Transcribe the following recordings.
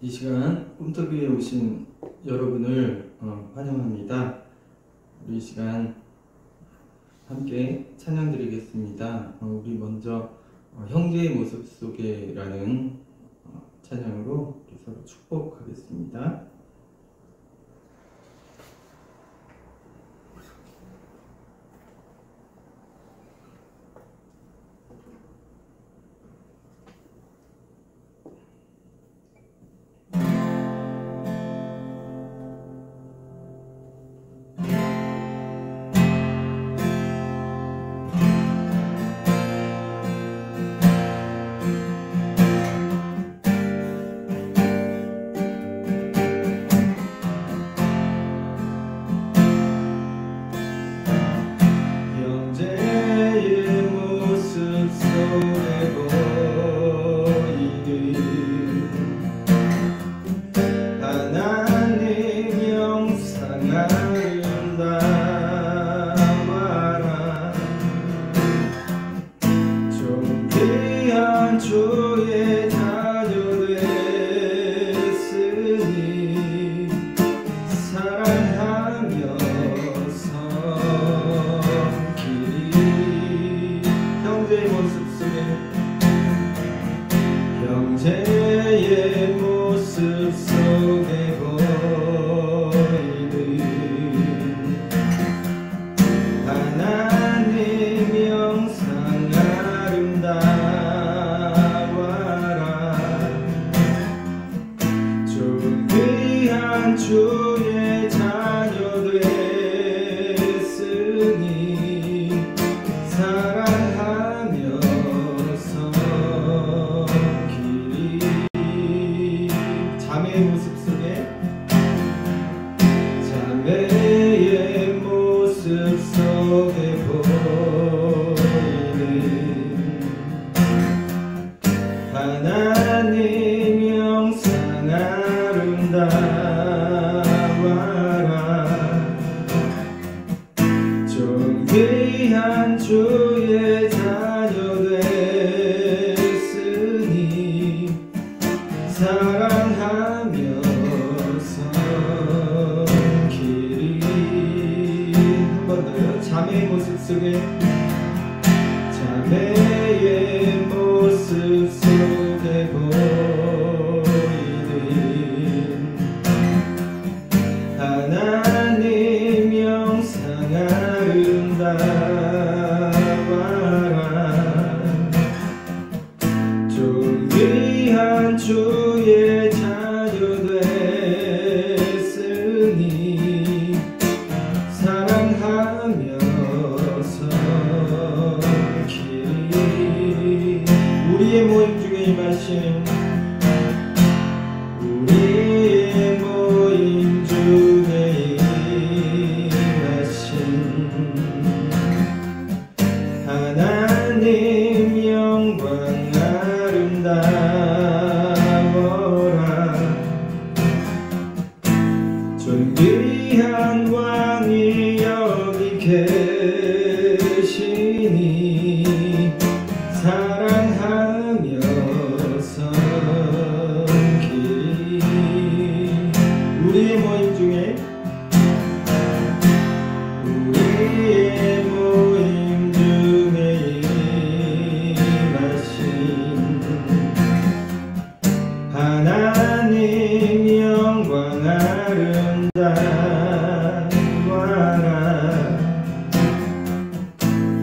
이 시간 꿈터뷰에 오신 여러분을 환영합니다. 우리 이 시간 함께 찬양 드리겠습니다. 우리 먼저 형제의 모습 속에라는 찬양으로 서로 축복하겠습니다. 주의 자녀 됐으니 사랑하며 섬기리. 형제의 모습 속에 형제의 모습 속에 보이는 하나님 영상 주의 자녀 됐으니 사랑하며 섬기리. 자매의 모습 속에 자매의 모습 속에 보이는 하나님 영상 존귀한 주의 자녀 됐으니 사랑하며 섬기리. 한 번 더요. 자매의 모습 속에 자매의 모습 속에 보이는 하나님 영상 존귀한 주의 자녀 됐으니 사랑하며 섬기리. 우리의 모임 중에 임하신 우리의 모임 중에 하나님 영광 아름다워라. 존귀한 왕이 여기 계시니 사랑하며 섬기리. 우리의 모임 중에 우리의 모임 중에 임하신 하나님 영광 아름다워라.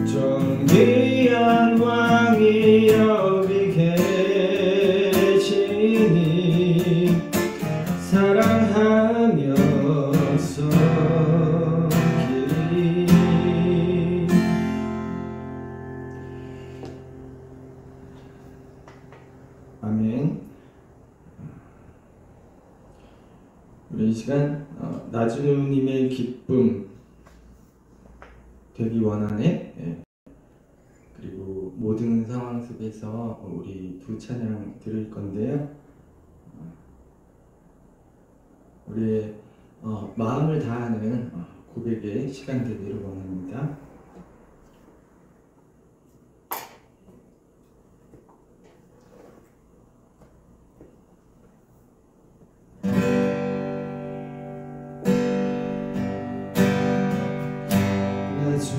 존귀한 왕이 여기 계시니 사랑하며 섬기리. 아멘. 우리 이 시간 나주님의 기쁨 되기 원하네. 그리고 모든 상황 속에서 우리 두 찬양 들을 건데요. 우리의 마음을 다하는 고백의 시간 되기를 원합니다.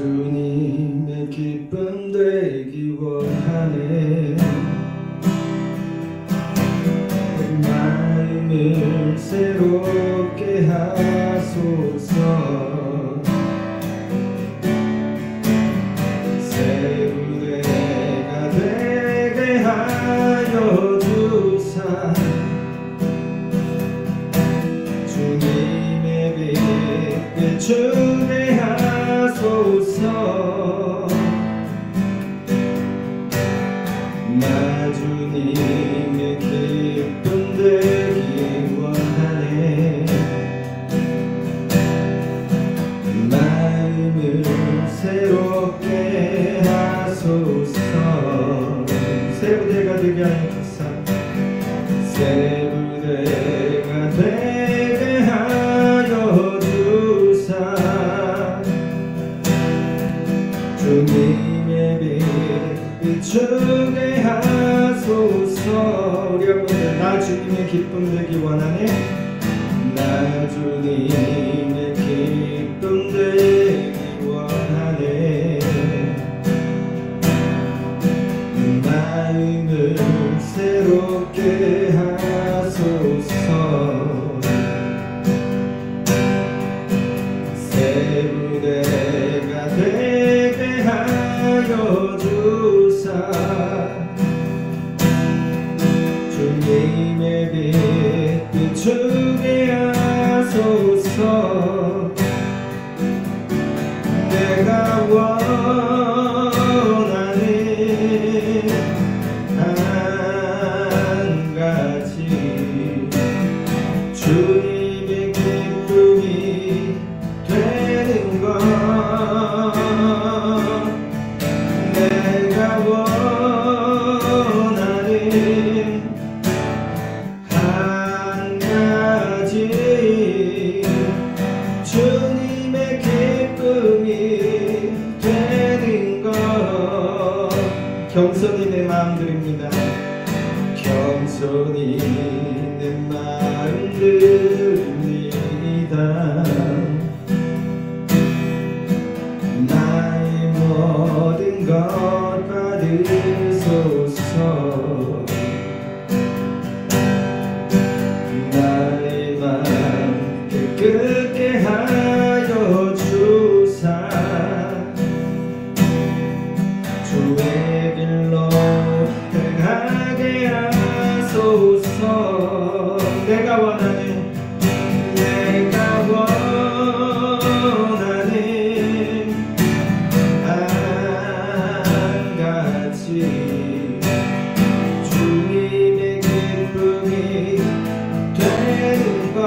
주님의 기쁨 되기 원하네. 마음을 새롭게 하소서. 새 부대가 되게 하여 주사 주님의 빛 비추게 하소서. 나 주님의 기쁨 되기 원하네. 마음을 새롭게 하소서. 새 부대가 되게 하여 주사 새 부대가 되게 하여 주사 주님의 빛 비추게 하소서. 우리 여러분들 나 주님의 기쁨 되기 원하네. 나 주님의 기쁨 되기 원하네. 마음을 새롭게 하소서. 새 부대가 되게 하여 주사 주님의 빛 비추게 하소서. 내가 원하는 한 가지 주님의 기쁨이 되는 것. 내가 원하는 한 가지 주님의 기쁨이 되는 것. 겸손히 내 마음 드립니다. 겸손히 내 마음 드립니다. 나의 모든 것 받으소서. 나의 마음 깨끗게 하여 주사 주의 길로 행하게 하소서. 내가 원하는 한 가지 주님의 기쁨이 되는 것.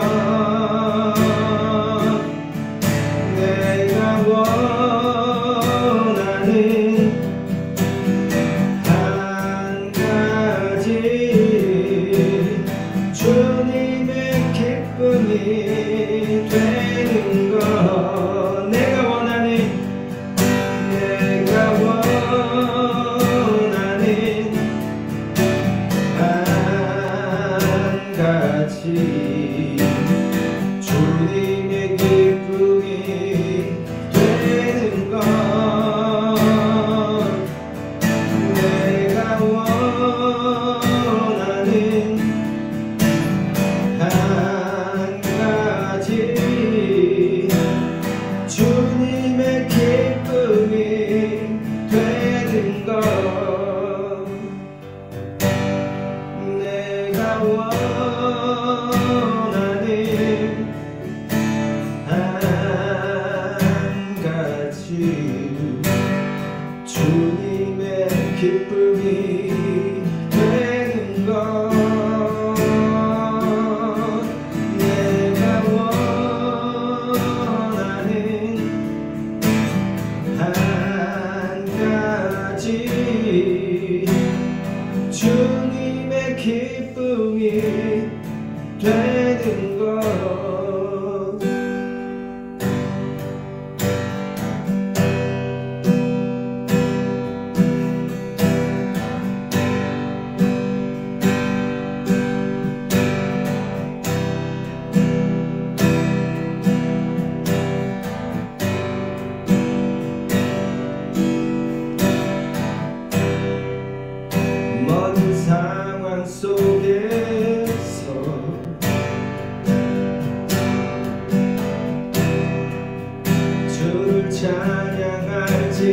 찬양할지라.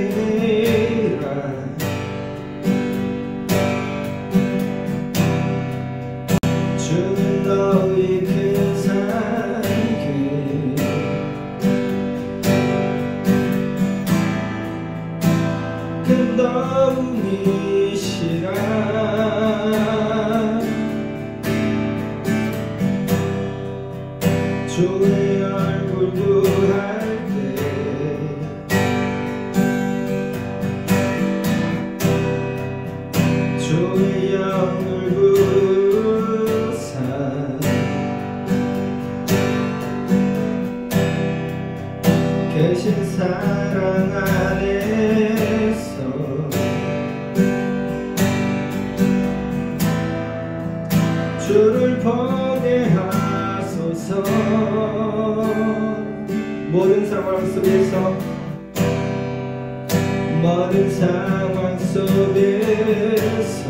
주는 너희 큰 산길 큰 도움이시라. 주의 얼굴 구할 때 주의 영을 구사 계신 사랑 안에서 주를 보게 하소서. 모든 상황 속에서 모든 상황 속에서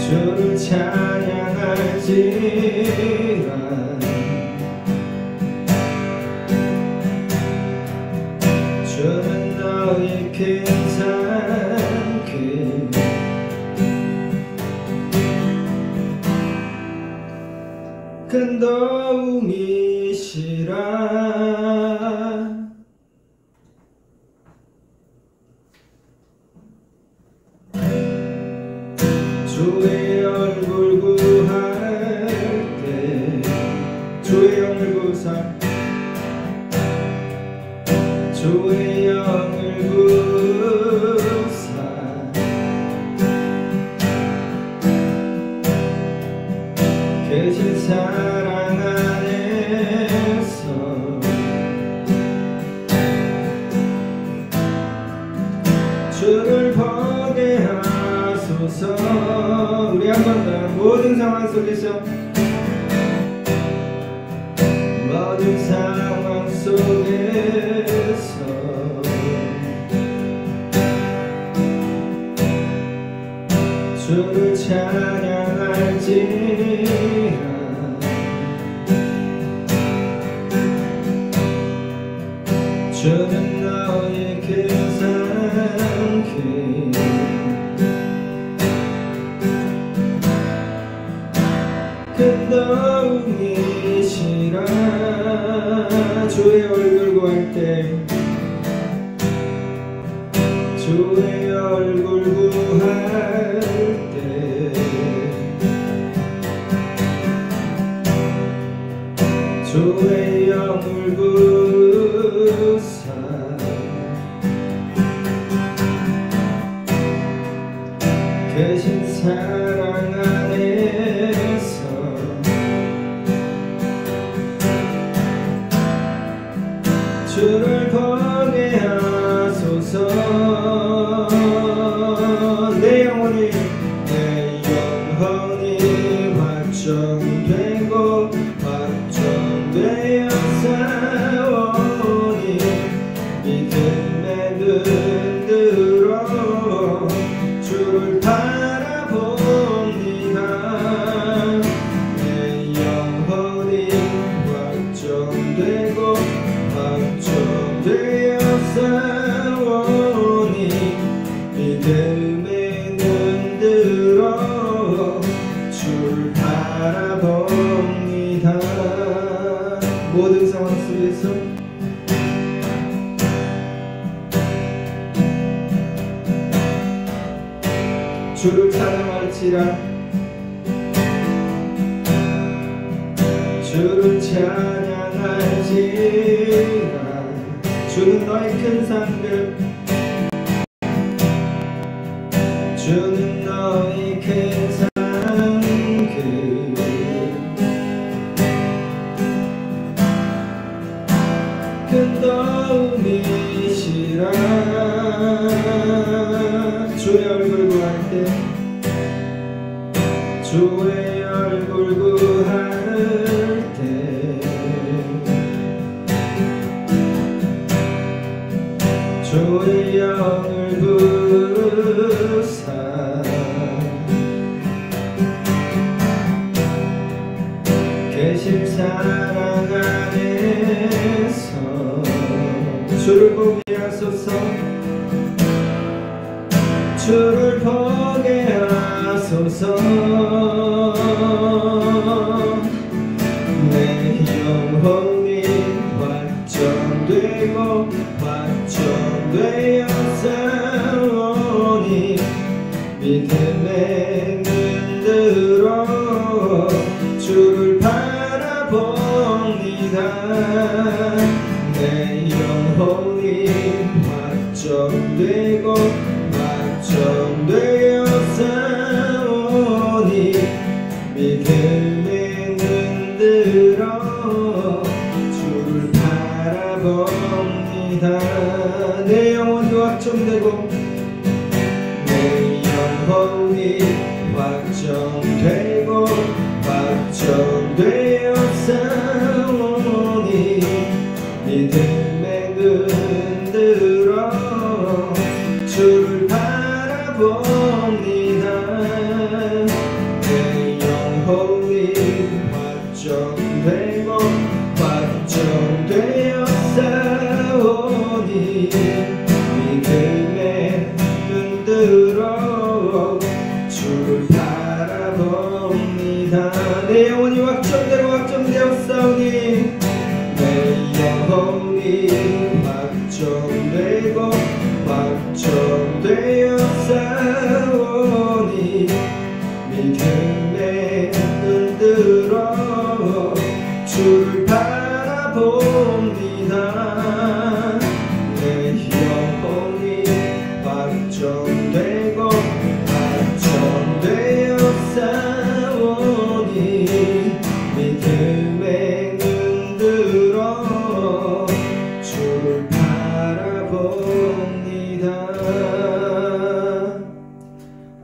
주를 찬양할지라. 주는 너의 큰 산길 큰 도움이시라. 주의 얼굴 구할 때 주의 영을 구사 주의 영을 구사 계신 사랑 안에서 주를 보게 하소서. 우리 한 번 더 모든 상황 속에서 모든 상황 속에서 주를 찬양할지라. 주는 너의 큰 산길 큰 도움이시라. 주의 얼굴 구할 때 주의 얼굴 구할 때 주의 영을 구사 계신 사랑 안에서 주를 보게 하소서. 내 영혼이 확정되고 확정되어 싸우니 믿음에 눈들어 주를 바라봅니다. 내 영혼이 확정되고 확정되어 싸우니 믿음에 눈들어 주를 바라봅니다. 모든 상황 속에서 주를 찬양할지라. 주를 찬양할지라. 주는 너의 큰 산들 주는 너의 큰 산길 큰 도움이시라. 주의 얼굴 구할 때 주의 얼굴 구할 때 주의 영을 구사 되실 사랑 안에서 주를 보게 하소서. 주를 보게 하소서. 내 영혼이 확정되고 확정되어 싸우니 믿음에 눈들어 주를 바라봅니다. 내 영혼이 확정되고 확정되어 싸우니 믿음에 눈들어 주를 바라봅니다. 내 영혼이 확정되고 내 영혼이 확정되고 확정되어 싸우니 믿음에 눈들어 주를 바라봅니다. 내 영혼이 확정되고 확정되어 싸우니 믿음에 눈들어 주를 바라봅니다. 내 영혼이 확정되고 확정되어 싸우니 내 영혼이 확정되고 확정되어 싸우니 믿음에 눈들어 주를 바라봅니다. 내 영혼이 확정되고 확정되어 싸우니 믿음에 눈들어 주를 바라봅니다.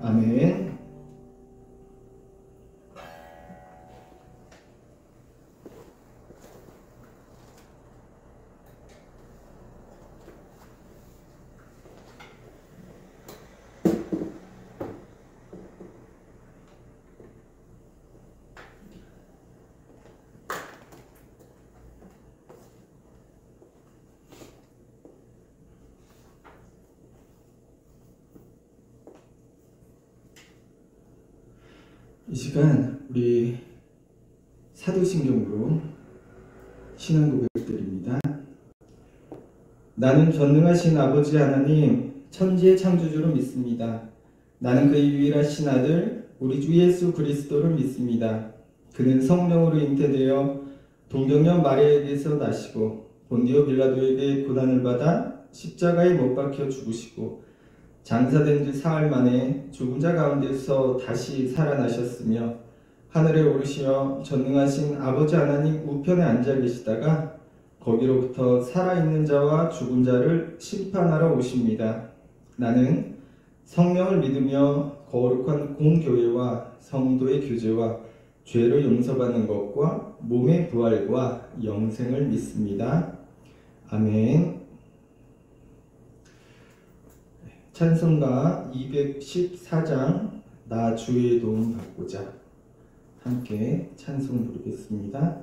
아멘. 이 시간 우리 사도신경으로 신앙 고백드립니다. 나는 전능하신 아버지 하나님 천지의 창조주를 믿습니다. 나는 그의 유일하신 아들 우리 주 예수 그리스도를 믿습니다. 그는 성령으로 잉태되어 동정녀 마리아에게서 나시고 본디오 빌라도에게 고난을 받아 십자가에 못 박혀 죽으시고 장사된 지 사흘 만에 죽은 자 가운데서 다시 살아나셨으며 하늘에 오르시어 전능하신 아버지 하나님 우편에 앉아 계시다가 거기로부터 살아있는 자와 죽은 자를 심판하러 오십니다. 나는 성령을 믿으며 거룩한 공교회와 성도의 교제와 죄를 용서받는 것과 몸의 부활과 영생을 믿습니다. 아멘. 찬송가 214장 나 주의 도움 받고자 함께 찬송 부르겠습니다.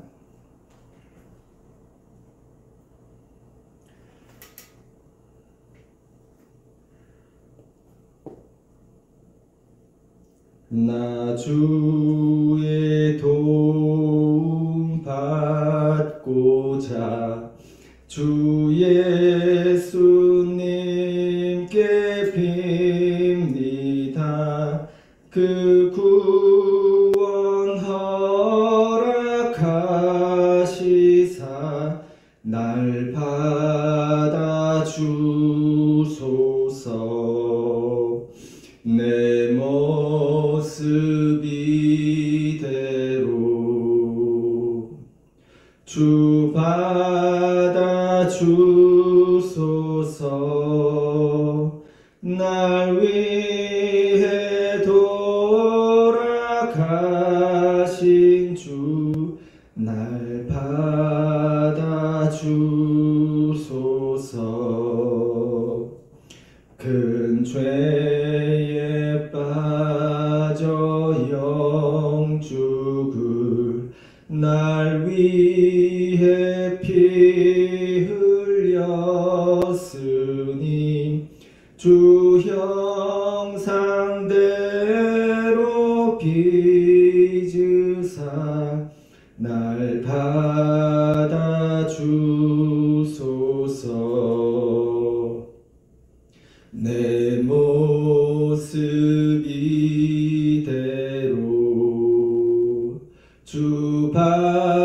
나 주의 도움 받고자 주 예수님께 빕니다. 그 구원 허락하시사 날 받아 주소서. 내 모습 이대로 주 받아 주소서. 날 위해 돌아가신 주 날 받아 주소서. 큰 죄에 빠져 영죽을 날 위해 피 흘렸으니 주 형상대로 빚으사 날 받아주소서. 내 모습 이대로 주 받아주소서.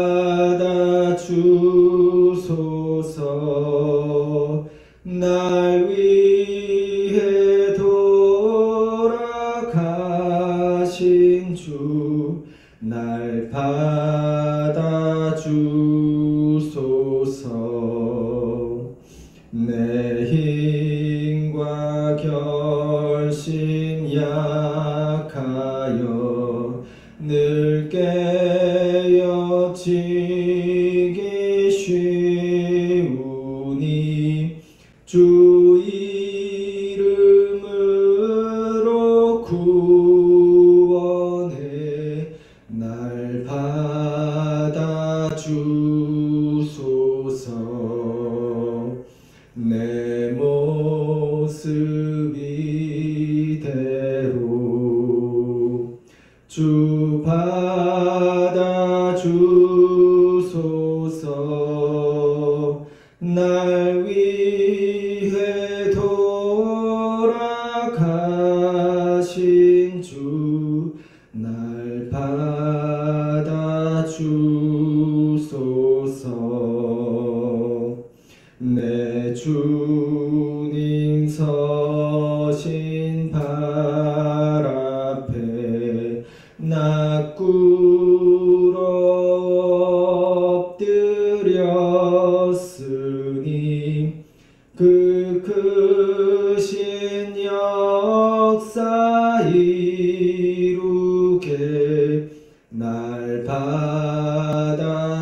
날 위해 돌아가신 주 날 받아주소서. 내 힘과 결심 약하여 늘 깨어지기 쉬우니 주 이름으로 구원해 날 받아주소서. 내 모습 이대로 주 받아주소서. 날 위해 돌아가신 주 날 받아주소서. 내 주님 서신 발 앞에 나 꿇어 엎드렸으니 그 크신 역사 이루게 날 받아주소서.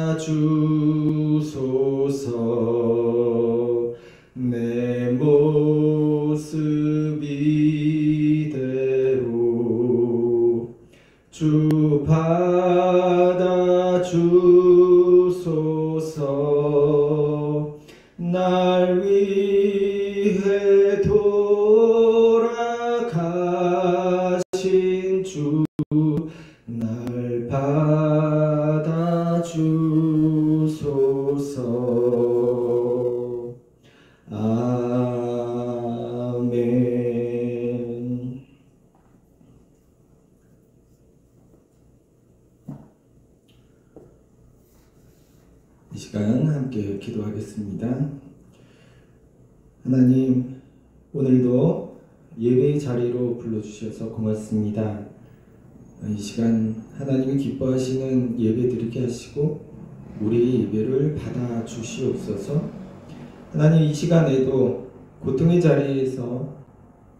내 모습 이대로 주 받아주소서. 날 위해 돌아가신 주 날 받아주소서. 아멘. 이 시간 함께 기도하겠습니다. 하나님, 오늘도 예배의 자리로 불러주셔서 고맙습니다. 이 시간 하나님이 기뻐하시는 예배 드리게 하시고 우리의 예배를 받아 주시옵소서. 하나님, 이 시간에도 고통의 자리에서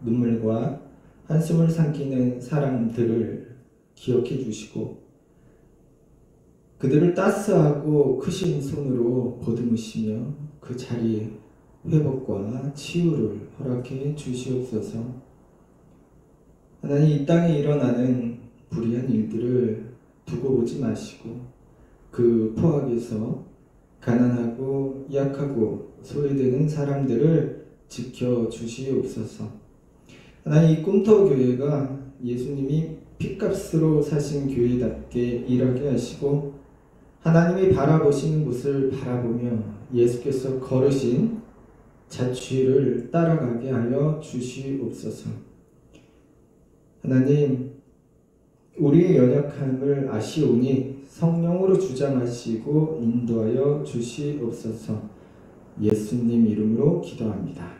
눈물과 한숨을 삼키는 사람들을 기억해 주시고 그들을 따스하고 크신 손으로 보듬으시며 그 자리에 회복과 치유를 허락해 주시옵소서. 하나님, 이 땅에 일어나는 불의한 일들을 두고 보지 마시고 그 포악에서 가난하고 약하고 소외되는 사람들을 지켜주시옵소서. 하나님, 이 꿈터교회가 예수님이 핏값으로 사신 교회답게 일하게 하시고 하나님이 바라보시는 곳을 바라보며 예수께서 걸으신 자취를 따라가게 하여 주시옵소서. 하나님, 우리의 연약함을 아시오니 성령으로 주장하시고 인도하여 주시옵소서. 예수님 이름으로 기도합니다.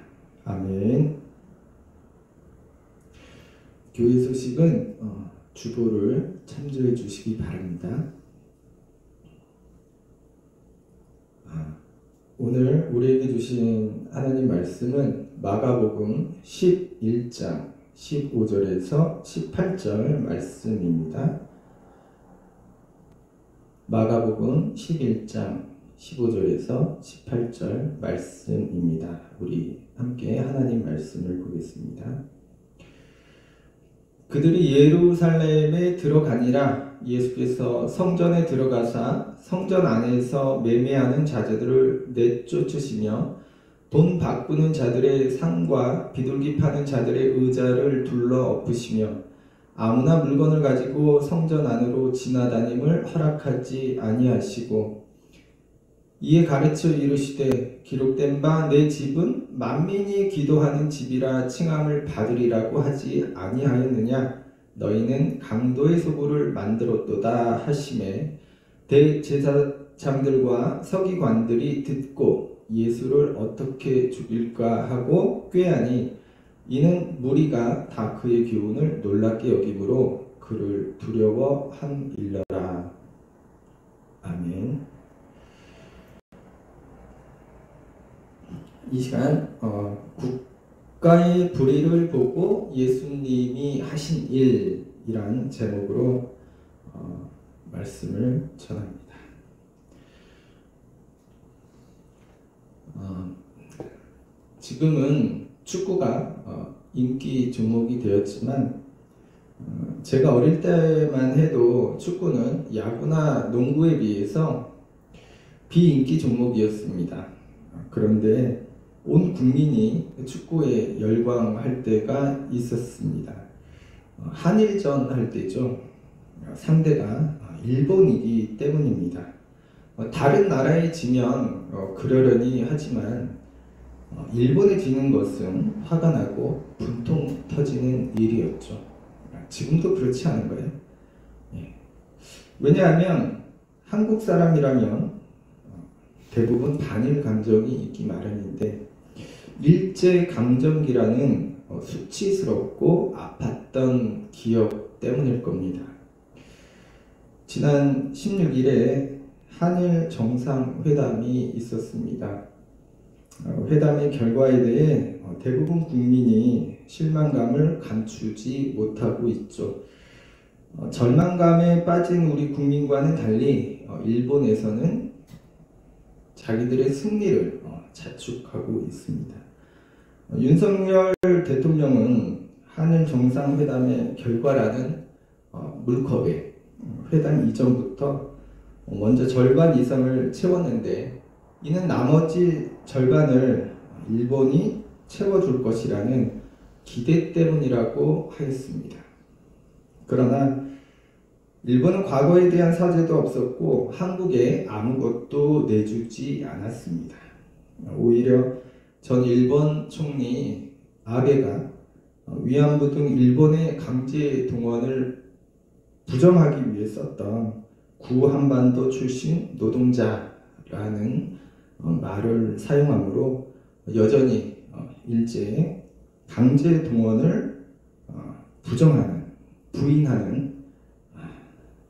아멘. 교회 소식은 주보를 참조해 주시기 바랍니다. 오늘 우리에게 주신 하나님 말씀은 마가복음 11장 15절에서 18절 말씀입니다. 마가복음 11장 15절에서 18절 말씀입니다. 우리 함께 하나님 말씀을 보겠습니다. 그들이 예루살렘에 들어가니라. 예수께서 성전에 들어가사 성전 안에서 매매하는 자들을 내쫓으시며 돈 바꾸는 자들의 상과 비둘기 파는 자들의 의자를 둘러 엎으시며 아무나 물건을 가지고 성전 안으로 지나다님을 허락하지 아니하시고 이에 가르쳐 이르시되 기록된 바 내 집은 만민이 기도하는 집이라 칭함을 받으리라고 하지 아니하였느냐. 너희는 강도의 소굴을 만들었도다 하시매 대제사장들과 서기관들이 듣고 예수를 어떻게 죽일까 하고 꾀하니 이는 무리가 다 그의 교훈을 놀랍게 여김으로 그를 두려워함일러라. 아멘. 이 시간 국가의 불의를 보고 예수님이 하신 일이란 제목으로 말씀을 전합니다. 지금은 축구가 인기 종목이 되었지만 제가 어릴 때만 해도 축구는 야구나 농구에 비해서 비인기 종목이었습니다. 그런데 온 국민이 축구에 열광할 때가 있었습니다. 한일전 할 때죠. 상대가 일본이기 때문입니다. 다른 나라에 지면 그러려니 하지만 일본에 지는 것은 화가 나고 분통 터지는 일이었죠. 지금도 그렇지 않은가요? 왜냐하면 한국 사람이라면 대부분 반일 감정이 있기 마련인데 일제강점기라는 수치스럽고 아팠던 기억 때문일 겁니다. 지난 16일에 한일 정상회담이 있었습니다. 회담의 결과에 대해 대부분 국민이 실망감을 감추지 못하고 있죠. 절망감에 빠진 우리 국민과는 달리 일본에서는 자기들의 승리를 자축하고 있습니다. 윤석열 대통령은 한일 정상회담의 결과라는 물컵에 회담 이전부터 먼저 절반 이상을 채웠는데 이는 나머지 절반을 일본이 채워줄 것이라는 기대 때문이라고 하였습니다. 그러나 일본은 과거에 대한 사죄도 없었고 한국에 아무것도 내주지 않았습니다. 오히려 전 일본 총리 아베가 위안부 등 일본의 강제 동원을 부정하기 위해 썼던 구한반도 출신 노동자라는 말을 사용하므로 여전히 일제의 강제 동원을 부인하는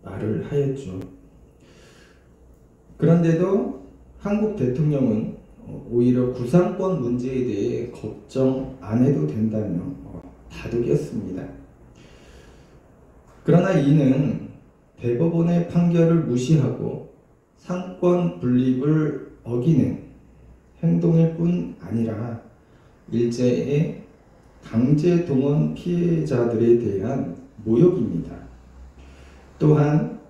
말을 하였죠. 그런데도 한국 대통령은 오히려 구상권 문제에 대해 걱정 안 해도 된다며 다독였습니다. 그러나 이는 대법원의 판결을 무시하고 상권 분립을 어기는 행동일 뿐 아니라 일제의 강제 동원 피해자들에 대한 모욕입니다. 또한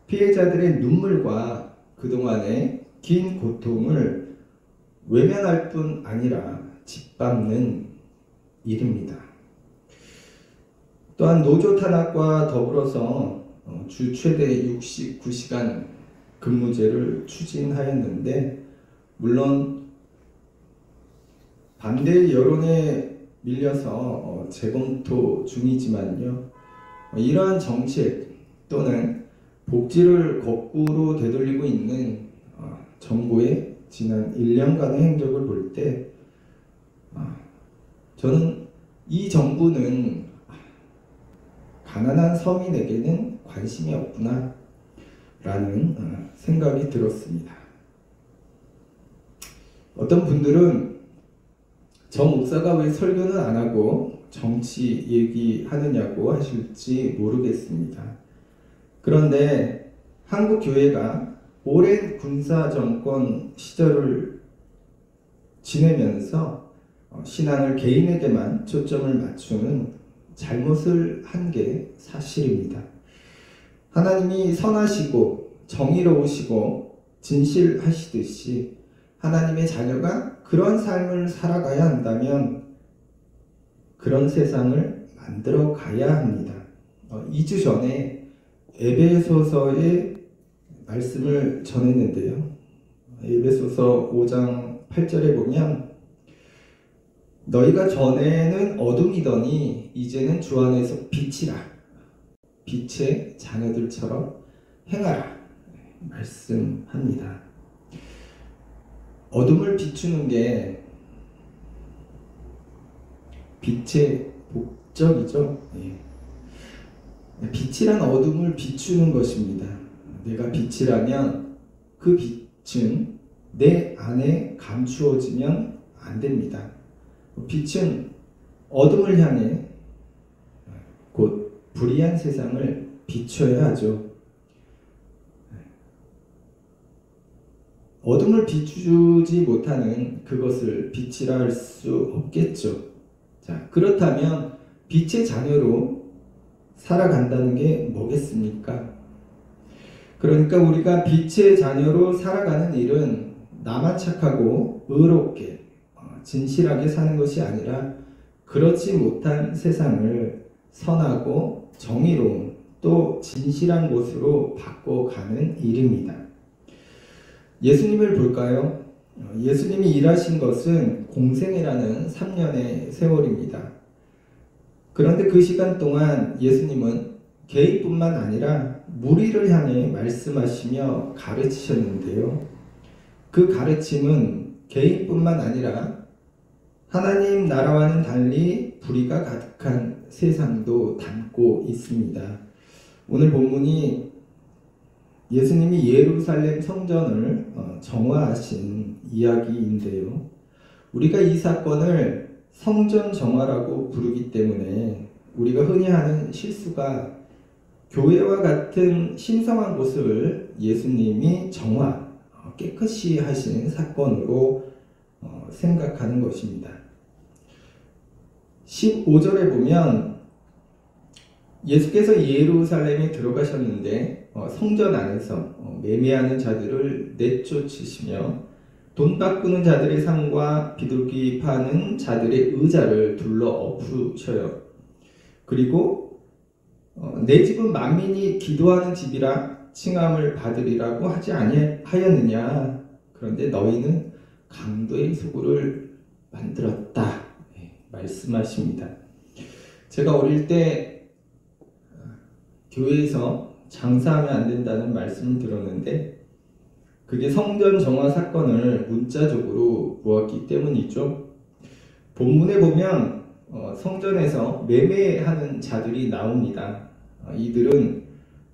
피해자들의 눈물과 그동안의 긴 고통을 외면할 뿐 아니라 짓밟는 일입니다. 또한 노조 탄압과 더불어서 주 최대 69시간 근무제를 추진하였는데 물론 반대 여론에 밀려서 재검토 중이지만요. 이러한 정책 또는 복지를 거꾸로 되돌리고 있는 정부의 지난 1년간의 행적을 볼 때 저는 이 정부는 가난한 서민에게는 관심이 없구나 라는 생각이 들었습니다. 어떤 분들은 저 목사가 왜 설교는 안 하고 정치 얘기하느냐고 하실지 모르겠습니다. 그런데 한국 교회가 오랜 군사 정권 시절을 지내면서 신앙을 개인에게만 초점을 맞추는 잘못을 한 게 사실입니다. 하나님이 선하시고 정의로우시고 진실하시듯이 하나님의 자녀가 그런 삶을 살아가야 한다면 그런 세상을 만들어 가야 합니다. 2주 전에 에베소서의 말씀을 전했는데요. 에베소서 5장 8절에 보면 너희가 전에는 어둠이더니 이제는 주 안에서 빛이라 빛의 자녀들처럼 행하라 말씀합니다. 어둠을 비추는 게 빛의 목적이죠. 빛이란 어둠을 비추는 것입니다. 내가 빛이라면 그 빛은 내 안에 감추어지면 안 됩니다. 빛은 어둠을 향해 곧 불의한 세상을 비춰야 하죠. 어둠을 비추지 못하는 그것을 빛이라 할 수 없겠죠. 자, 그렇다면 빛의 자녀로 살아간다는 게 뭐겠습니까? 그러니까 우리가 빛의 자녀로 살아가는 일은 나만 착하고 의롭게 진실하게 사는 것이 아니라 그렇지 못한 세상을 선하고 정의로운 또 진실한 곳으로 바꿔가는 일입니다. 예수님을 볼까요? 예수님이 일하신 것은 공생애라는 3년의 세월입니다. 그런데 그 시간 동안 예수님은 개인뿐만 아니라 무리를 향해 말씀하시며 가르치셨는데요. 그 가르침은 개인뿐만 아니라 하나님 나라와는 달리 불의가 가득한 세상도 담고 있습니다. 오늘 본문이 예수님이 예루살렘 성전을 정화하신 이야기인데요. 우리가 이 사건을 성전 정화라고 부르기 때문에 우리가 흔히 하는 실수가 교회와 같은 신성한 곳을 예수님이 정화, 깨끗이 하신 사건으로 생각하는 것입니다. 15절에 보면 예수께서 예루살렘에 들어가셨는데 성전 안에서 매매하는 자들을 내쫓으시며 돈 바꾸는 자들의 상과 비둘기 파는 자들의 의자를 둘러 엎으셔요. 그리고 내 집은 만민이 기도하는 집이라 칭함을 받으리라고 하지 아니하였느냐. 그런데 너희는 강도의 소굴을 만들었다. 말씀하십니다. 제가 어릴 때 교회에서 장사하면 안 된다는 말씀을 들었는데 그게 성전 정화 사건을 문자적으로 보았기 때문이죠. 본문에 보면 성전에서 매매하는 자들이 나옵니다. 이들은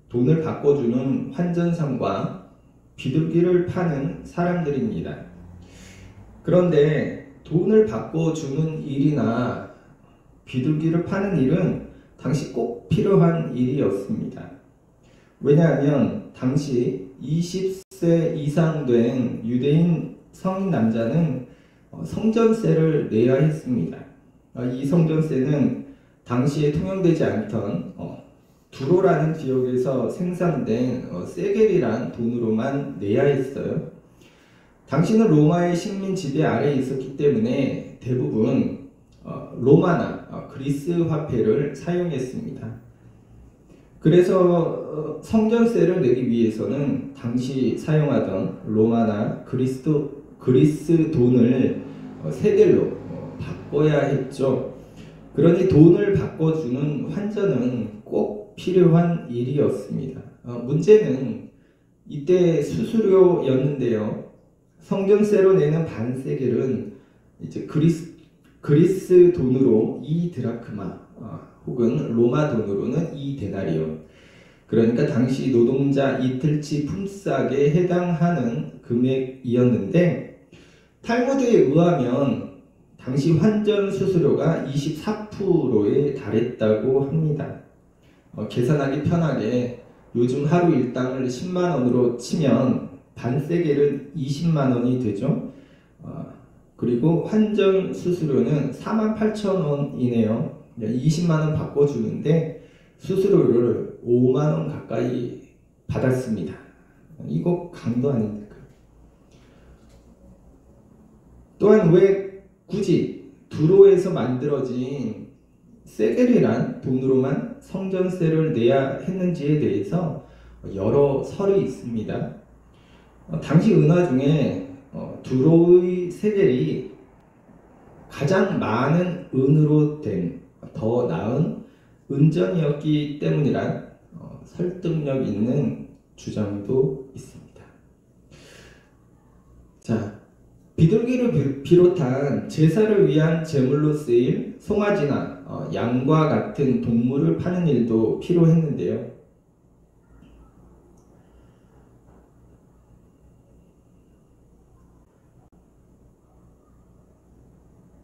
돈을 바꿔주는 환전상과 비둘기를 파는 사람들입니다. 그런데 돈을 바꿔주는 일이나 비둘기를 파는 일은 당시 꼭 필요한 일이었습니다. 왜냐하면 당시 20세 이상 된 유대인 성인 남자는 성전세를 내야 했습니다. 이 성전세는 당시에 통용되지 않던 두로라는 지역에서 생산된 세겔이란 돈으로만 내야 했어요. 당시는 로마의 식민 지배 아래에 있었기 때문에 대부분 로마나 그리스 화폐를 사용했습니다. 그래서 성전세를 내기 위해서는 당시 사용하던 로마나 그리스 돈을 세겔로 바꿔야 했죠. 그러니 돈을 바꿔주는 환전은 꼭 필요한 일이었습니다. 문제는 이때 수수료였는데요. 성전세로 내는 반세겔은 이제 그리스 돈으로 2드라크마 혹은 로마 돈으로는 2데나리온, 그러니까 당시 노동자 이틀치 품삯에 해당하는 금액이었는데 탈무드에 의하면 당시 환전 수수료가 24%에 달했다고 합니다. 계산하기 편하게 요즘 하루 일당을 10만 원으로 치면 반세겔은 20만 원이 되죠. 그리고 환전 수수료는 48,000원이네요. 20만 원 바꿔주는데 수수료를 5만 원 가까이 받았습니다. 이거 강도 아닙니까? 또한 왜 굳이 두로에서 만들어진 세겔이란 돈으로만 성전세를 내야 했는지에 대해서 여러 설이 있습니다. 당시 은화 중에 두로의 세겔이 가장 많은 은으로 된 더 나은 은전이었기 때문이란 설득력 있는 주장도 있습니다. 자, 비둘기를 비롯한 제사를 위한 제물로 쓰일 송아지나 양과 같은 동물을 파는 일도 필요했는데요.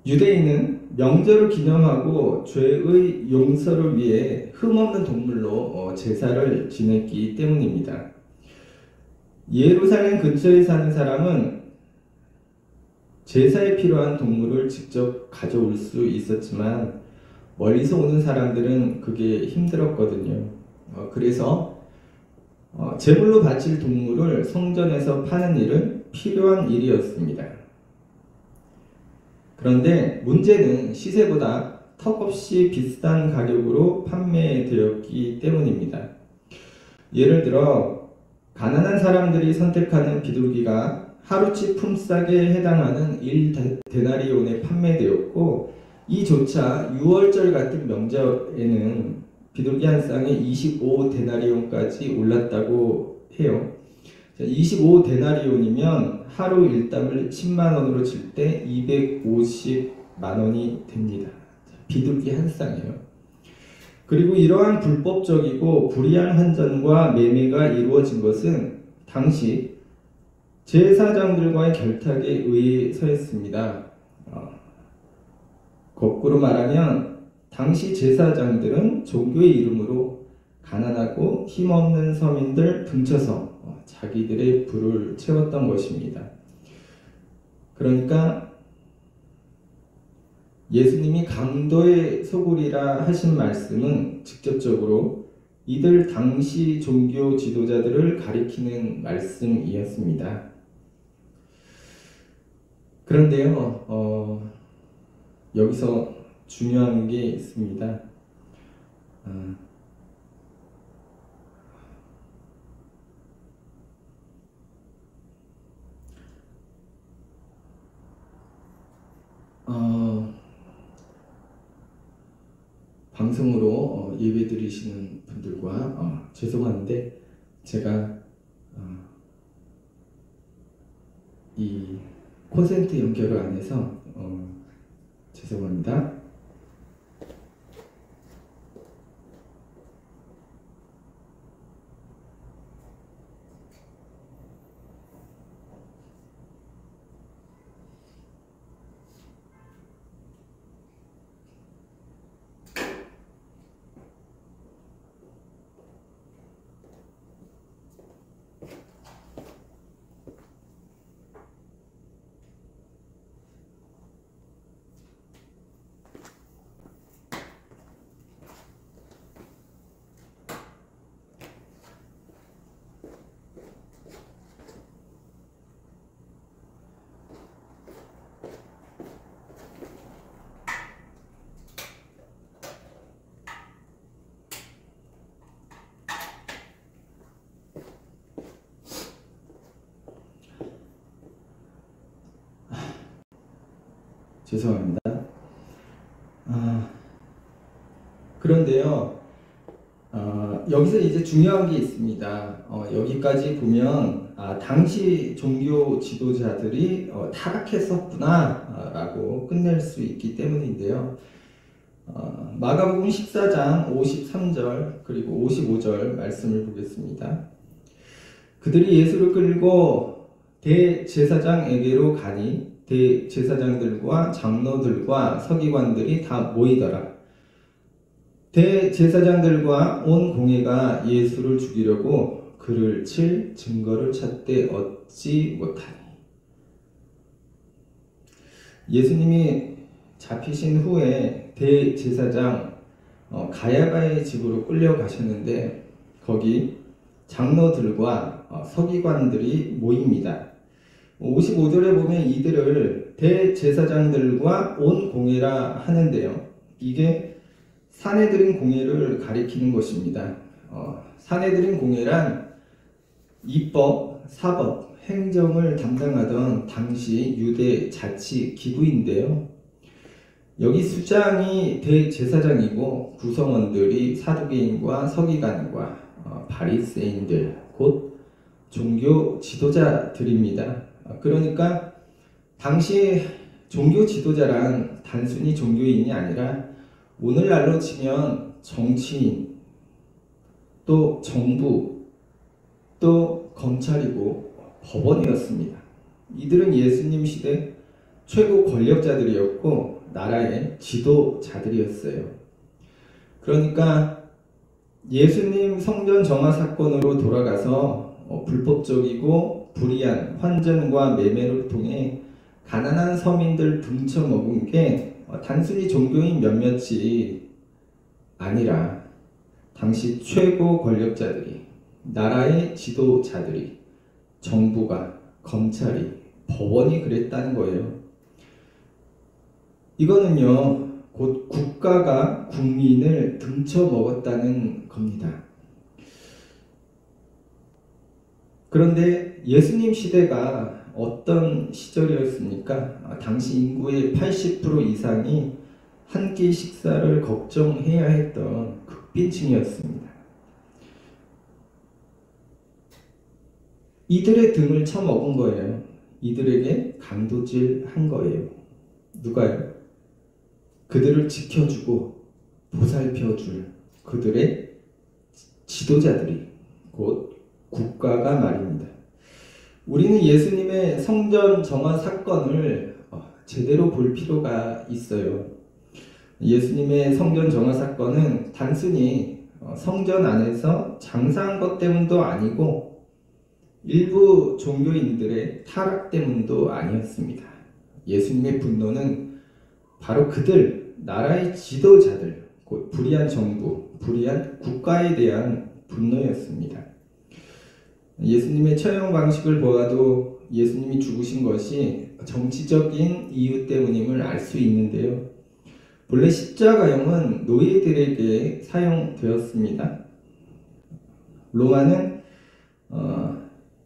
유대인은 명절을 기념하고 죄의 용서를 위해 흠없는 동물로 제사를 지냈기 때문입니다. 예루살렘 근처에 사는 사람은 제사에 필요한 동물을 직접 가져올 수 있었지만 멀리서 오는 사람들은 그게 힘들었거든요. 그래서 제물로 바칠 동물을 성전에서 파는 일은 필요한 일이었습니다. 그런데 문제는 시세보다 턱없이 비싼 가격으로 판매되었기 때문입니다. 예를 들어 가난한 사람들이 선택하는 비둘기가 하루치 품삯에 해당하는 1데나리온에 판매되었고, 이조차 6월절 같은 명절에는 비둘기 한 쌍에 25데나리온까지 올랐다고 해요. 25데나리온이면 하루 일당을 10만 원으로 칠 때 250만 원이 됩니다. 비둘기 한 쌍이에요. 그리고 이러한 불법적이고 불이한 환전과 매매가 이루어진 것은 당시 제사장들과의 결탁에 의해서였습니다. 거꾸로 말하면 당시 제사장들은 종교의 이름으로 가난하고 힘없는 서민들 등쳐서 자기들의 부를 채웠던 것입니다. 그러니까 예수님이 강도의 소굴이라 하신 말씀은 직접적으로 이들 당시 종교 지도자들을 가리키는 말씀이었습니다. 그런데요, 여기서 중요한 게 있습니다. 방송으로 예배 드리시는 분들과 죄송한데 제가 이 콘센트 연결을 안 해서 죄송합니다. 죄송합니다. 그런데요, 여기서 이제 중요한 게 있습니다. 여기까지 보면 당시 종교 지도자들이 타락했었구나 라고 끝낼 수 있기 때문인데요. 마가복음 14장 53절 그리고 55절 말씀을 보겠습니다. 그들이 예수를 끌고 대제사장에게로 가니 대제사장들과 장로들과 서기관들이 다 모이더라. 대제사장들과 온 공회가 예수를 죽이려고 그를 칠 증거를 찾되 얻지 못하니. 예수님이 잡히신 후에 대제사장 가야바의 집으로 끌려가셨는데 거기 장로들과 서기관들이 모입니다. 55절에 보면 이들을 대제사장들과 온 공회라 하는데요. 이게 사내들인 공회를 가리키는 것입니다. 사내들인 공회란 입법, 사법, 행정을 담당하던 당시 유대 자치 기구인데요. 여기 수장이 대제사장이고 구성원들이 사두개인과 서기관과 바리새인들, 곧 종교 지도자들입니다. 그러니까 당시 종교 지도자란 단순히 종교인이 아니라 오늘날로 치면 정치인, 또 정부, 또 검찰이고 법원이었습니다. 이들은 예수님 시대 최고 권력자들이었고 나라의 지도자들이었어요. 그러니까 예수님 성전 정화 사건으로 돌아가서 불법적이고 불이한 환전과 매매를 통해 가난한 서민들 등쳐먹은 게 단순히 종교인 몇몇이 아니라 당시 최고 권력자들이, 나라의 지도자들이, 정부가, 검찰이, 법원이 그랬다는 거예요. 이거는요, 곧 국가가 국민을 등쳐먹었다는 겁니다. 그런데 예수님 시대가 어떤 시절이었습니까? 당시 인구의 80% 이상이 한 끼 식사를 걱정해야 했던 극빈층이었습니다. 이들의 등을 쳐먹은 거예요. 이들에게 간도질한 거예요. 누가요? 그들을 지켜주고 보살펴줄 그들의 지도자들이, 곧 국가가 말입니다. 우리는 예수님의 성전 정화 사건을 제대로 볼 필요가 있어요. 예수님의 성전 정화 사건은 단순히 성전 안에서 장사한 것 때문도 아니고 일부 종교인들의 타락 때문도 아니었습니다. 예수님의 분노는 바로 그들, 나라의 지도자들, 곧 불의한 정부, 불의한 국가에 대한 분노였습니다. 예수님의 처형 방식을 보아도 예수님이 죽으신 것이 정치적인 이유 때문임을 알 수 있는데요. 본래 십자가형은 노예들에게 사용되었습니다. 로마는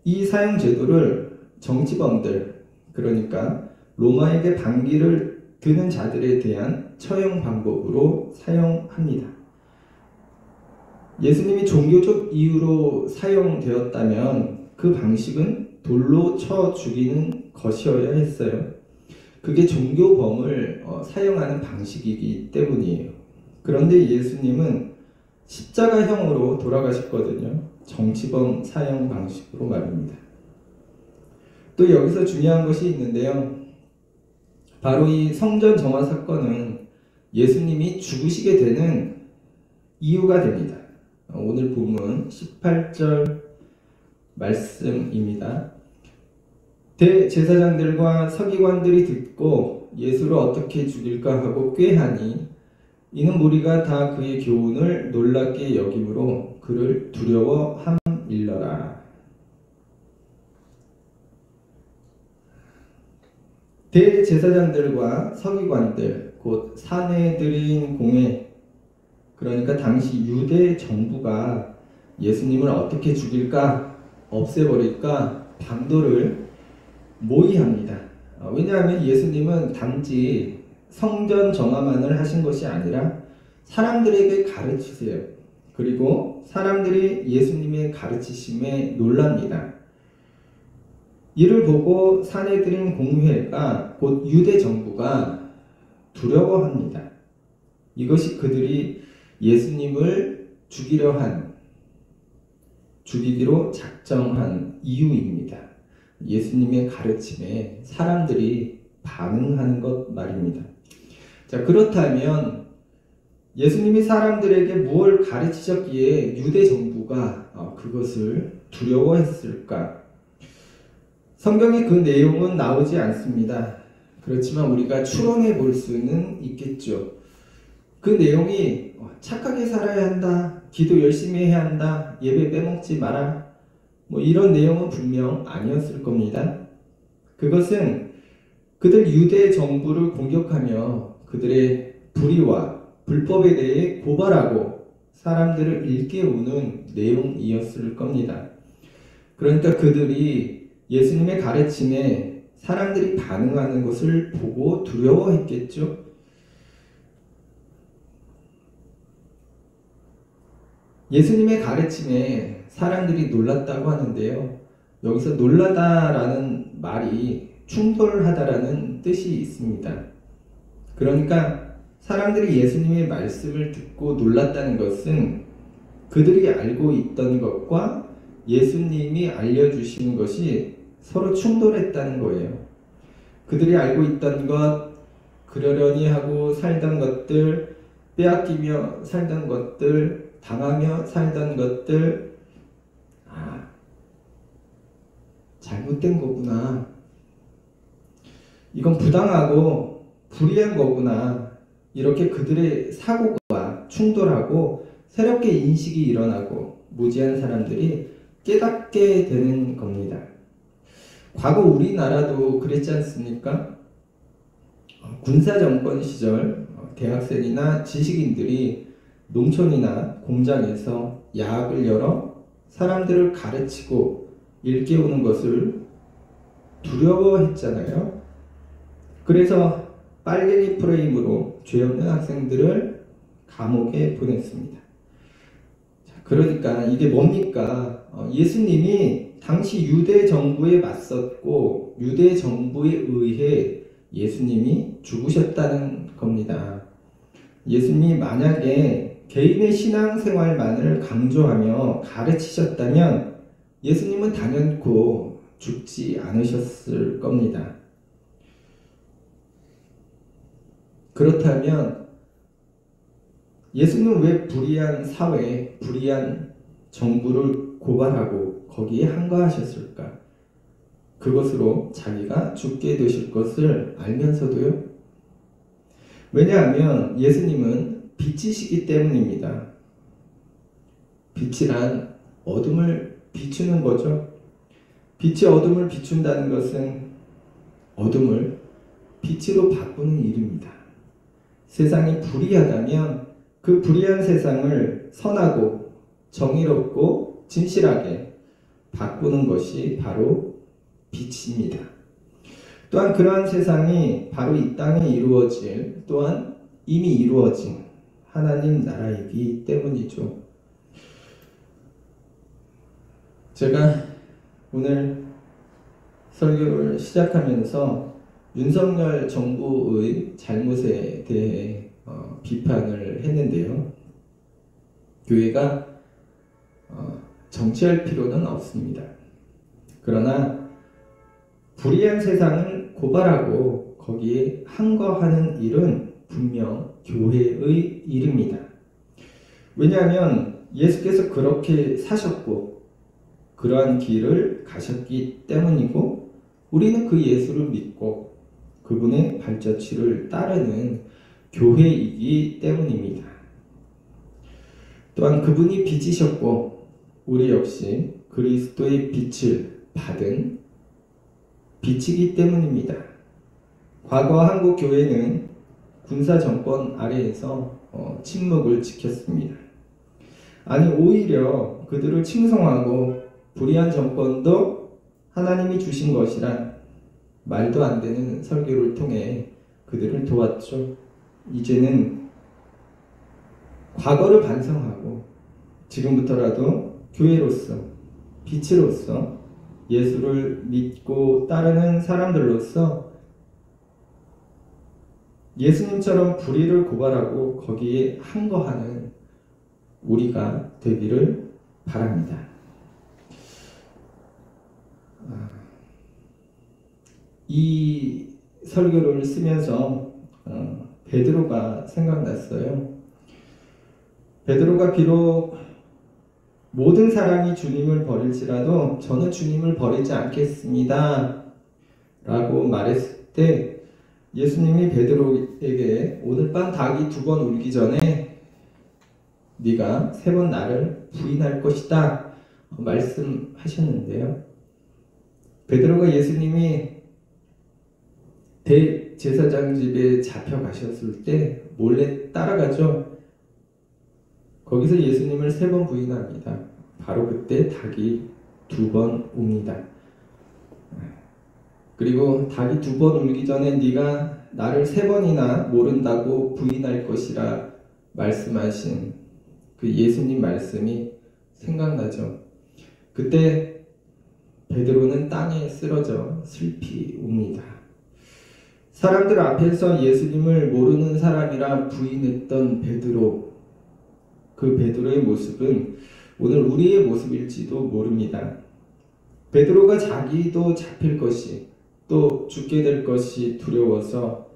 이 사용 제도를 정치범들, 그러니까 로마에게 반기를 드는 자들에 대한 처형 방법으로 사용합니다. 예수님이 종교적 이유로 사용되었다면 그 방식은 돌로 쳐 죽이는 것이어야 했어요. 그게 종교범을 사용하는 방식이기 때문이에요. 그런데 예수님은 십자가형으로 돌아가셨거든요. 정치범 사용 방식으로 말입니다. 또 여기서 중요한 것이 있는데요. 바로 이 성전 정화 사건은 예수님이 죽으시게 되는 이유가 됩니다. 오늘 본문 18절 말씀입니다. 대제사장들과 서기관들이 듣고 예수를 어떻게 죽일까 하고 꾀하니 이는 무리가 다 그의 교훈을 놀랍게 여김으로 그를 두려워함일러라. 대제사장들과 서기관들, 곧 사내들인 공회, 그러니까 당시 유대 정부가 예수님을 어떻게 죽일까, 없애버릴까 방도를 모의합니다. 왜냐하면 예수님은 단지 성전 정화만을 하신 것이 아니라 사람들에게 가르치세요. 그리고 사람들이 예수님의 가르치심에 놀랍니다. 이를 보고 사내들인 공회가, 곧 유대 정부가 두려워합니다. 이것이 그들이 예수님을 죽이기로 작정한 이유입니다. 예수님의 가르침에 사람들이 반응하는 것 말입니다. 자, 그렇다면 예수님이 사람들에게 무엇을 가르치셨기에 유대 정부가 그것을 두려워했을까? 성경에 그 내용은 나오지 않습니다. 그렇지만 우리가 추론해 볼 수는 있겠죠. 그 내용이 착하게 살아야 한다, 기도 열심히 해야 한다, 예배 빼먹지 마라, 뭐 이런 내용은 분명 아니었을 겁니다. 그것은 그들 유대 정부를 공격하며 그들의 불의와 불법에 대해 고발하고 사람들을 일깨우는 내용이었을 겁니다. 그러니까 그들이 예수님의 가르침에 사람들이 반응하는 것을 보고 두려워했겠죠. 예수님의 가르침에 사람들이 놀랐다고 하는데요. 여기서 놀라다라는 말이 충돌하다라는 뜻이 있습니다. 그러니까 사람들이 예수님의 말씀을 듣고 놀랐다는 것은 그들이 알고 있던 것과 예수님이 알려주시는 것이 서로 충돌했다는 거예요. 그들이 알고 있던 것, 그러려니 하고 살던 것들, 빼앗기며 살던 것들, 당하며 살던 것들, 잘못된 거구나. 이건 부당하고 불의한 거구나. 이렇게 그들의 사고가 충돌하고 새롭게 인식이 일어나고 무지한 사람들이 깨닫게 되는 겁니다. 과거 우리나라도 그랬지 않습니까? 군사정권 시절 대학생이나 지식인들이 농촌이나 공장에서 야학을 열어 사람들을 가르치고 일깨우는 것을 두려워했잖아요. 그래서 빨갱이 프레임으로 죄 없는 학생들을 감옥에 보냈습니다. 그러니까 이게 뭡니까? 예수님이 당시 유대 정부에 맞섰고 유대 정부에 의해 예수님이 죽으셨다는 겁니다. 예수님이 만약에 개인의 신앙생활만을 강조하며 가르치셨다면 예수님은 단연코 죽지 않으셨을 겁니다. 그렇다면 예수님은 왜 불의한 사회, 불의한 정부를 고발하고 거기에 항거하셨을까? 그것으로 자기가 죽게 되실 것을 알면서도요. 왜냐하면 예수님은 빛이시기 때문입니다. 빛이란 어둠을 비추는 거죠. 빛이 어둠을 비춘다는 것은 어둠을 빛으로 바꾸는 일입니다. 세상이 불의하다면 그 불의한 세상을 선하고 정의롭고 진실하게 바꾸는 것이 바로 빛입니다. 또한 그러한 세상이 바로 이 땅에 이루어질, 또한 이미 이루어진 하나님 나라이기 때문이죠. 제가 오늘 설교를 시작하면서 윤석열 정부의 잘못에 대해 비판을 했는데요. 교회가 정치할 필요는 없습니다. 그러나 불의한 세상을 고발하고 거기에 항거하는 일은 분명 교회의 일입니다. 왜냐하면 예수께서 그렇게 사셨고 그러한 길을 가셨기 때문이고 우리는 그 예수를 믿고 그분의 발자취를 따르는 교회이기 때문입니다. 또한 그분이 빛이셨고 우리 역시 그리스도의 빛을 받은 빛이기 때문입니다. 과거 한국 교회는 군사 정권 아래에서 침묵을 지켰습니다. 아니 오히려 그들을 칭송하고 불의한 정권도 하나님이 주신 것이란 말도 안 되는 설교를 통해 그들을 도왔죠. 이제는 과거를 반성하고 지금부터라도 교회로서 빛으로서 예수를 믿고 따르는 사람들로서 예수님처럼 불의를 고발하고 거기에 항거하는 우리가 되기를 바랍니다. 이 설교를 쓰면서 베드로가 생각났어요. 베드로가 비록 모든 사람이 주님을 버릴지라도 저는 주님을 버리지 않겠습니다 라고 말했을 때 예수님이 베드로에게 오늘 밤 닭이 2번 울기 전에 네가 3번 나를 부인할 것이다 말씀하셨는데요. 베드로가 예수님이 대제사장 집에 잡혀가셨을 때 몰래 따라가죠. 거기서 예수님을 3번 부인합니다. 바로 그때 닭이 2번 옵니다. 그리고 닭이 2번 울기 전에 네가 나를 3번이나 모른다고 부인할 것이라 말씀하신 그 예수님 말씀이 생각나죠. 그때 베드로는 땅에 쓰러져 슬피 웁니다. 사람들 앞에서 예수님을 모르는 사람이라 부인했던 베드로, 그 베드로의 모습은 오늘 우리의 모습일지도 모릅니다. 베드로가 자기도 잡힐 것이 또 죽게 될 것이 두려워서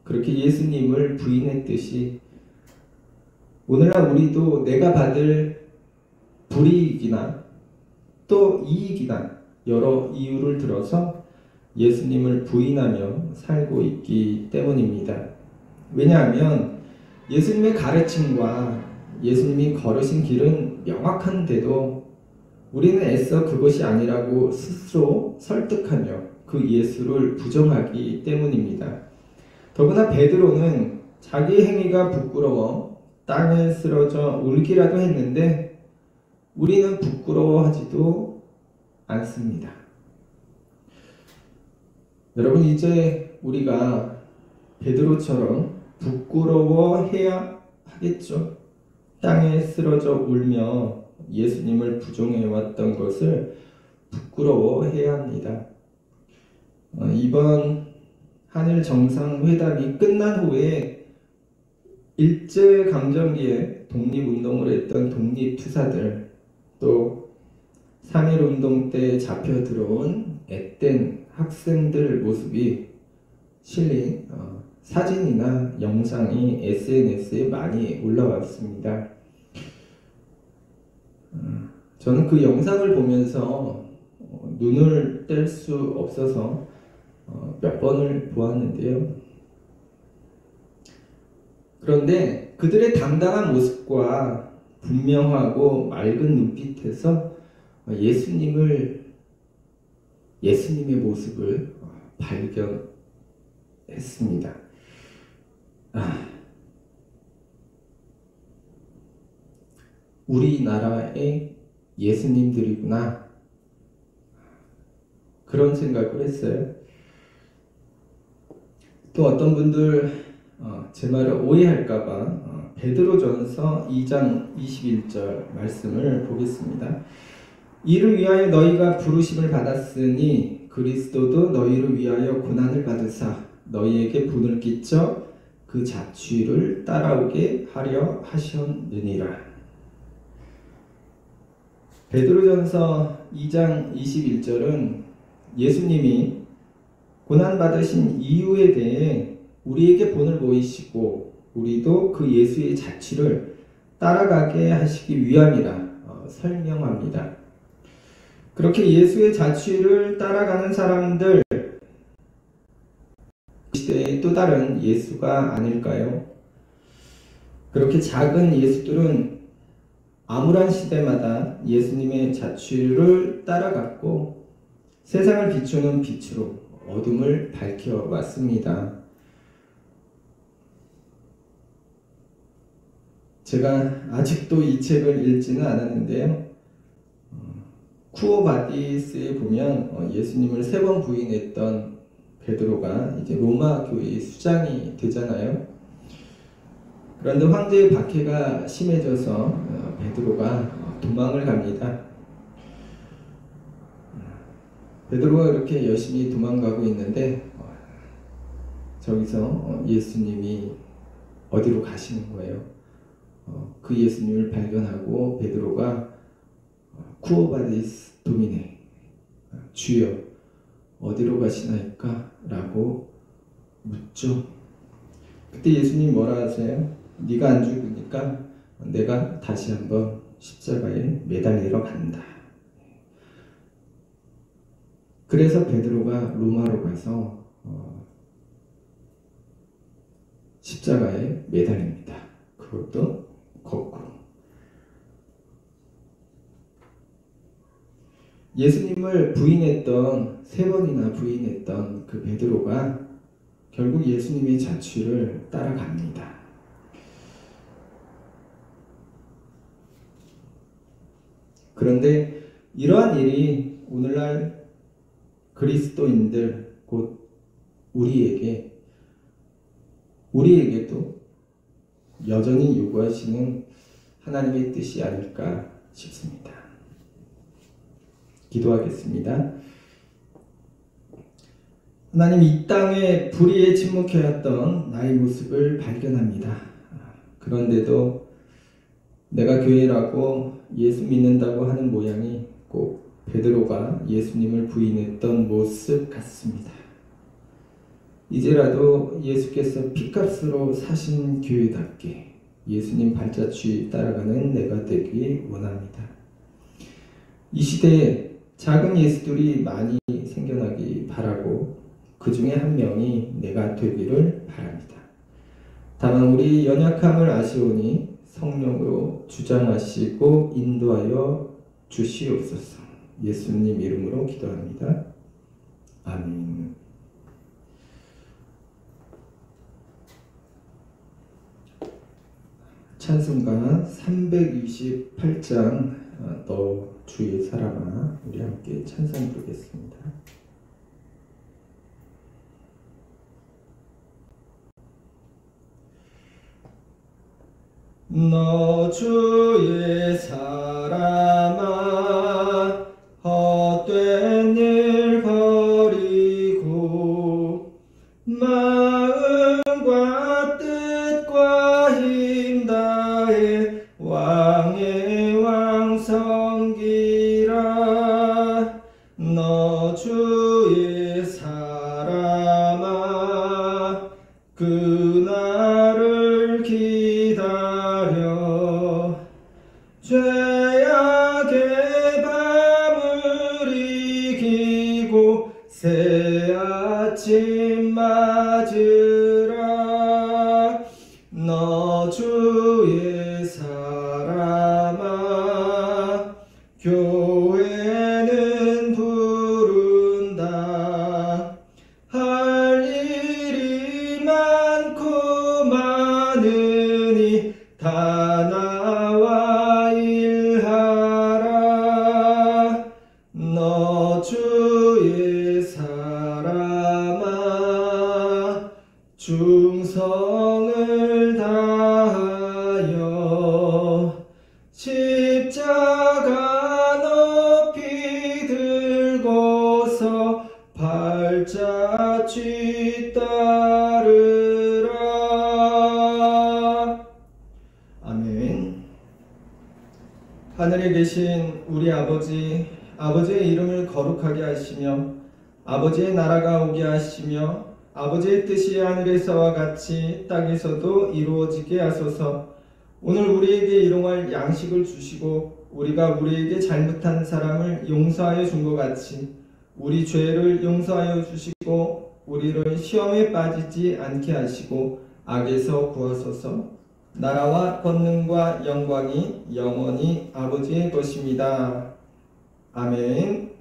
그렇게 예수님을 부인했듯이 오늘날 우리도 내가 받을 불이익이나 또 이익이나 여러 이유를 들어서 예수님을 부인하며 살고 있기 때문입니다. 왜냐하면 예수님의 가르침과 예수님이 걸으신 길은 명확한데도 우리는 애써 그것이 아니라고 스스로 설득하며 그 예수를 부정하기 때문입니다. 더구나 베드로는 자기 행위가 부끄러워 땅에 쓰러져 울기라도 했는데 우리는 부끄러워하지도 않습니다. 여러분, 이제 우리가 베드로처럼 부끄러워해야 하겠죠. 땅에 쓰러져 울며 예수님을 부정해왔던 것을 부끄러워해야 합니다. 이번 한일 정상회담이 끝난 후에 일제강점기에 독립운동을 했던 독립투사들, 또 3.1운동 때 잡혀 들어온 앳된 학생들 모습이 실린 사진이나 영상이 SNS에 많이 올라왔습니다. 저는 그 영상을 보면서 눈을 뗄 수 없어서 몇 번을 보았는데요. 그런데 그들의 당당한 모습과 분명하고 맑은 눈빛에서 예수님의 모습을 발견했습니다. 우리나라의 예수님들이구나, 그런 생각을 했어요. 또 어떤 분들 제 말을 오해할까봐 베드로전서 2장 21절 말씀을 보겠습니다. 이를 위하여 너희가 부르심을 받았으니 그리스도도 너희를 위하여 고난을 받으사 너희에게 분을 끼쳐 그 자취를 따라오게 하려 하셨느니라. 베드로전서 2장 21절은 예수님이 고난받으신 이유에 대해 우리에게 본을 보이시고 우리도 그 예수의 자취를 따라가게 하시기 위함이라 설명합니다. 그렇게 예수의 자취를 따라가는 사람들, 시대의 또 다른 예수가 아닐까요? 그렇게 작은 예수들은 암울한 시대마다 예수님의 자취를 따라갔고 세상을 비추는 빛으로 어둠을 밝혀왔습니다. 제가 아직도 이 책을 읽지는 않았는데요. 쿠오바디스에 보면 예수님을 3번 부인했던 베드로가 이제 로마 교회의 수장이 되잖아요. 그런데 황제의 박해가 심해져서 베드로가 도망을 갑니다. 베드로가 이렇게 열심히 도망가고 있는데 저기서 예수님이 어디로 가시는 거예요. 그 예수님을 발견하고 베드로가 쿠오바디스 도미네, 주여 어디로 가시나이까? 라고 묻죠. 그때 예수님이 뭐라 하세요? 네가 안 죽으니까 내가 다시 한번 십자가에 매달리러 간다. 그래서 베드로가 로마로 가서 십자가에 매달립니다. 그것도 거꾸로. 예수님을 부인했던, 3번이나 부인했던 그 베드로가 결국 예수님의 자취를 따라갑니다. 그런데 이러한 일이 오늘날 그리스도인들, 곧 우리에게도 여전히 요구하시는 하나님의 뜻이 아닐까 싶습니다. 기도하겠습니다. 하나님, 이 땅에 불의에 침묵해왔던 나의 모습을 발견합니다. 그런데도 내가 교회라고 예수 믿는다고 하는 모양이 꼭 베드로가 예수님을 부인했던 모습 같습니다. 이제라도 예수께서 피값으로 사신 교회답게 예수님 발자취 따라가는 내가 되기 원합니다. 이 시대에 작은 예수들이 많이 생겨나기 바라고 그 중에 한 명이 내가 되기를 바랍니다. 다만 우리 연약함을 아시오니 성령으로 주장하시고 인도하여 주시옵소서. 예수님 이름으로 기도합니다. 아멘. 찬송가 328장 너 주의 사랑아, 우리 함께 찬송 부르겠습니다. 너 주의 사랑아, 헛된 일 버리고 마음과 뜻과 힘 다해 왕의 왕 섬기라. 너 주의 사랑아, 그날을 기다려 죄악의 밤을 이기고 새 아침 맞으라. 너 주의 사랑아, 교회는 부른다. 할 일이 많고 많으니 다 나와 일하라. 너 주의 사랑아, 충성을 다하여 십자가 높이 들고서 발자취 따르라. 아멘. 하늘에 계신 우리 아버지, 아버지의 이름을 거룩하게 하시며 아버지의 나라가 오게 하시며 아버지의 뜻이 하늘에서와 같이 땅에서도 이루어지게 하소서. 오늘 우리에게 일용할 양식을 주시고 우리가 우리에게 잘못한 사람을 용서하여 준 것 같이 우리 죄를 용서하여 주시고 우리를 시험에 빠지지 않게 하시고 악에서 구하소서. 나라와 권능과 영광이 영원히 아버지의 것입니다. 아멘.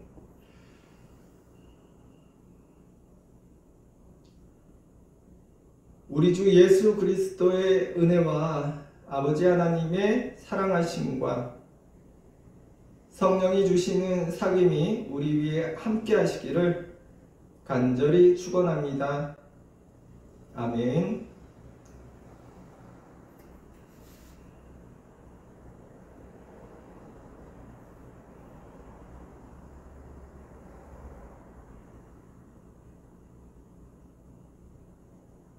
우리 주 예수 그리스도의 은혜와 아버지 하나님의 사랑하심과 성령이 주시는 사귐이 우리 위에 함께 하시기를 간절히 축원합니다. 아멘.